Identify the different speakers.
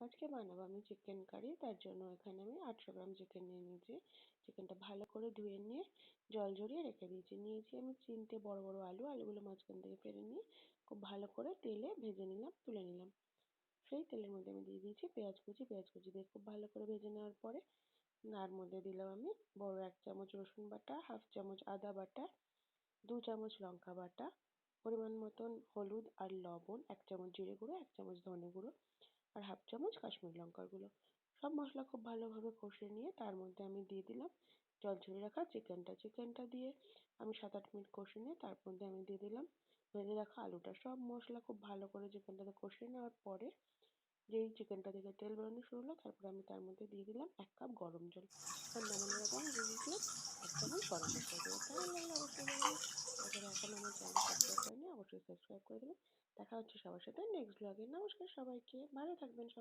Speaker 1: আজকে বানাবো আমি চিকেন কারি। তার জন্য এখানে আমি 800 গ্রাম চিকেন নিয়ে নিয়েছি। চিকেনটা ভালো করে ধুয়ে নিয়ে জল ঝরিয়ে রেখে দিয়েছি। নিয়েছি আমি 3টে বড় বড় আলু। আলুগুলো মাঝখান থেকে ফেলে নিয়ে খুব ভালো করে তেলে ভেজে নিলাম, তুলে নিলাম। সেই তেলের মধ্যে আমি দিয়ে দিয়েছি পেঁয়াজ কুচি। পেঁয়াজ কুচি দিয়ে খুব ভালো করে ভেজে নেওয়ার পরে তার মধ্যে দিলাম আমি বড় 1 চামচ রসুন বাটা, হাফ চামচ আদা বাটা, 2 চামচ লঙ্কা বাটা, পরিমাণ মতন হলুদ আর লবণ, 1 চামচ জিরে গুঁড়ো, 1 চামচ ধনে গুঁড়ো আর হাফ চামচ কাশ্মীরি লঙ্কার গুঁড়ো। সব মশলা খুব ভালোভাবে কষিয়ে নিয়ে তার মধ্যে আমি দিয়ে দিলাম জল ঝরিয়ে রাখা চিকেনটা। চিকেনটা দিয়ে আমি 7-8 মিনিট কষিয়ে নিয়ে তার মধ্যে আমি দিয়ে দিলাম ভেজে রাখা আলুটা। সব মশলা খুব ভালো করে চিকেনটাতে কষিয়ে নেওয়ার পরে যেই চিকেনটা থেকে তেল বেরোনো শুরু হলো, তারপরে আমি তার মধ্যে দিয়ে দিলাম 1 কাপ গরম জল। আর নামানোর আগে আমি দিয়ে দিয়েছিলাম 1 চামচ গরম মশলা গুঁড়ো। কেমন লাগলো অবশ্যই জানাবেন। আর যারা এখনো আমার চ্যানেলটা সাবস্ক্রাইব করেনি অবশ্যই সাবস্ক্রাইব করে দেবেন। দেখা হচ্ছে সবার সাথে নেক্সট ব্লগে। নমস্কার সবাইকে, ভালো থাকবেন সবাই।